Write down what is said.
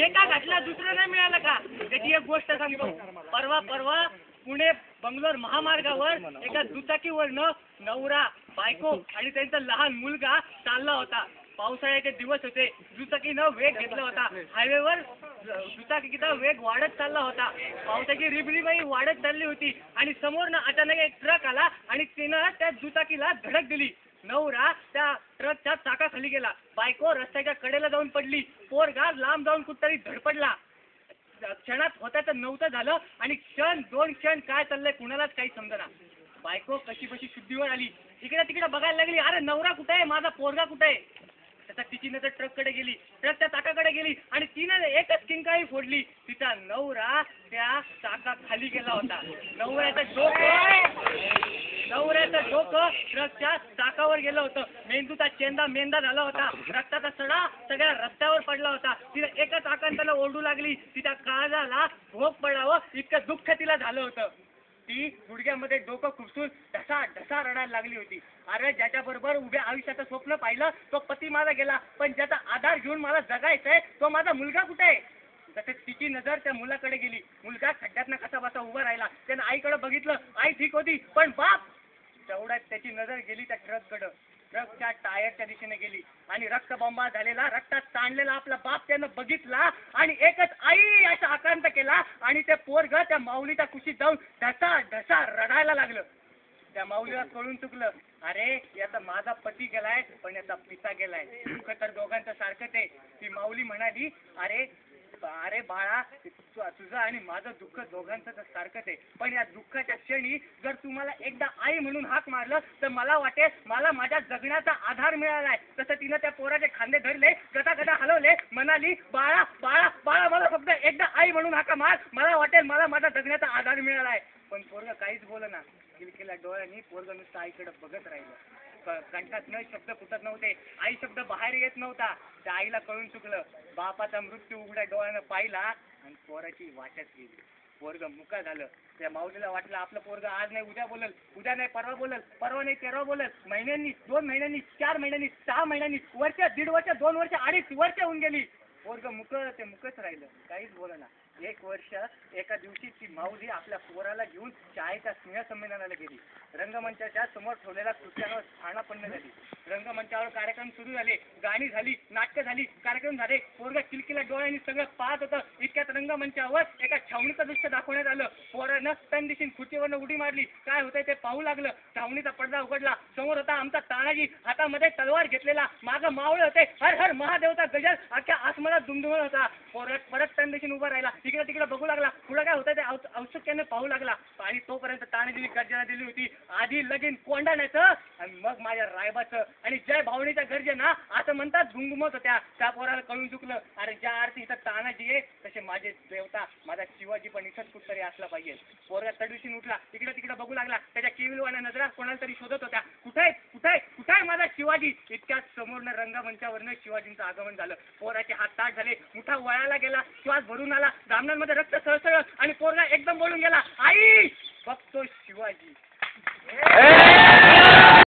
एका घातला दुसरं नाही मिळालं का? त्याची एक गोष्ट सांगतो. परवा पुणे बंगलोर महामार्गावर एका दुचाकीवरनं नवरा बायको आणि त्यांचा लहान मुलगा चालला होता. पावसाळ्याचे दिवस होते. दुचाकीनं वेग घेतला होता. हायवेवर दुचाकीचा वेग वाढत चालला होता. पावसाची रिबरिबही वाढत चालली होती आणि समोरनं अचानक एक ट्रक आला आणि तिनं त्या दुचाकीला धडक दिली. नवरा त्या ट्रकच्या चाकाखाली गेला. बायको रस्त्याच्या कडेला जाऊन पडली. पोरगा लांब जाऊन कुठतरी धडपडला. क्षणात होत्याचं नव्हतं झालं आणि दोन क्षण काय चाललंय कुणालाच काही समजेना. बायको कशी शुद्धीवर आली. इकडे तिकडे बघायला लागली. अरे नवरा कुठे आहे? माझा पोरगा कुठे आहे? त्याचा तिची नजर ट्रककडे गेली. ट्रकच्या चाकाकडे गेली आणि तिने एकच किंकाळी फोडली. तिचा नवरा त्या चाकाखाली गेला होता. नवऱ्याचं डोकं ट्रकच्या चाकावर गेलं होतं. मेंदूचा चेंदा मेंदा झाला होता. रक्ताचा सडा सगळ्या रस्त्यावर पडला होता. तिने एकाच आकांताला ओरडू लागली. तिच्या काळजाला भोग पडावं इतकं दुःख तिला झालं होतं. ती गुडघ्यामध्ये डोकं खुपसून ढसा रडायला लागली होती. अरे ज्याच्याबरोबर उभ्या आयुष्याचं स्वप्न पाहिलं तो पती माझा गेला, पण ज्याचा आधार घेऊन मला जगायचंय तो माझा मुलगा कुठे आहे? तसेच तिची नजर त्या मुलाकडे गेली. मुलगा खड्ड्यातनं कसा बसा उभा राहिला. त्यानं आईकडे बघितलं. आई ठीक होती, पण बाप! तेवढ्यात त्याची नजर गेली त्या ट्रककडं. ट्रकच्या टायरच्या दिशेने गेली आणि रक्तबंबाळ झालेला, रक्तात सांडलेला आपला बाप त्यानं बघितला आणि एकच आई असा आकांत केला आणि ते पोरग त्या माऊलीच्या कुशीत जाऊन ढसा रडायला लागलं. त्या माऊलीला कळून चुकलं. अरे याचा माझा पती गेलाय, पण याचा पिता गेलाय. दुःख तर दोघांचं सारखंच आहे. ती माऊली म्हणाली, अरे बाळा, तुझं आणि माझं दुःख दोघांचं तर सारखंच आहे, पण या दुःखाच्या क्षणी जर तुम्हाला एकदा आई म्हणून हाक मारलं तर मला वाटेल मला माझ्या जगण्याचा आधार मिळालाय. तसं तिनं त्या पोराचे खांदे धरले, गदा हलवले, म्हणाली, बाळा बाळा बाळा, मला फक्त एकदा आई म्हणून हाका मार, मला वाटेल मला माझा जगण्याचा आधार मिळालाय. पण पोरग काहीच बोलना. किलकिल्या डोळ्यांनी पोरग नुसतं आईकडे बघत राहिलं. कंठात न शब्द फुटत नव्हते. आई शब्द बाहेर येत नव्हता. त्या आईला कळून चुकलं. बापाचा मृत्यू उघड्या डोळ्यानं पाहिला आणि पोराची वाटच गेली. पोरग मुका झालं. त्या माऊलीला वाटलं आपलं पोरग आज नाही उद्या बोलल, उद्या नाही परवा बोलल, परवा नाही तेरवा बोलल. महिन्यांनी, 2 महिन्यांनी, 4 महिन्यांनी, 6 महिन्यांनी, वर्ष, 1.5 वर्ष, 2 वर्ष, 2.5 वर्ष होऊन गेली. पोरग मुकच राहिलं, काहीच बोलना. 1 वर्ष एका दिवशी ती माऊली आपल्या पोराला घेऊन शाळेच्या स्नेहसंमेलनाला गेली. रंगमंचाच्या समोर ठेवलेल्या खुर्च्यांवर स्थानापन्न झाली. रंगमंचावर कार्यक्रम सुरू झाले. गाणी झाली, नाटकं झाली, कार्यक्रम झाले. पोरग किलकिल्या डोळ्यांनी सगळं पाहत होतं. इतक्यात रंगमंचावर एका छावणीचं दृश्य दाखवण्यात आलं. पोरानं तन दिशीन खुर्चीवरनं उडी मारली. काय होतंय ते पाहू लागलं. छावणीचा पडदा उघडला. समोर होता आमचा तानाजी, हातामध्ये तलवार घेतलेला. मागं मावळे होते. हर हर महादेवचा गजर अख्ख्या आसमानात दुमदुमत होता. परत तन दिशीन उभा राहिला. इकडे तिकडे बघू लागला. पुढे काय होतं ते औत्सुक्याने पाहू लागला. आणि तोपर्यंत तानाजीने गर्जना दिली होती, आधी लगीन कोंडाण्याचं आणि मग माझ्या रायबाचं. आणि जय भावनेच्या गर्जना असं म्हणतात घुंगुमत होत्या. त्या पोराला कळून चुकलं. अरे ज्या अर्थी इथं तानाजी आहे तसे माझे देवता माझा शिवाजी पण इथंच कुठतरी असला पाहिजे. पोरगा तडवीशीन उठला. इकडे तिकडे बघू लागला. त्याच्या केविलवाण्या नजरा कोणाला तरी शोधत होत्या. कुठे माझा शिवाजी? इतक्यात समोरनं रंगमंचावरनं शिवाजींचं आगमन झालं. पोराचे हात ताट झाले. मुठा वळायला गेला. श्वास भरून आला. जामनांमध्ये रक्त सळसळ आणि पोरगा एकदम बोलून गेला, आई बघतो शिवाजी.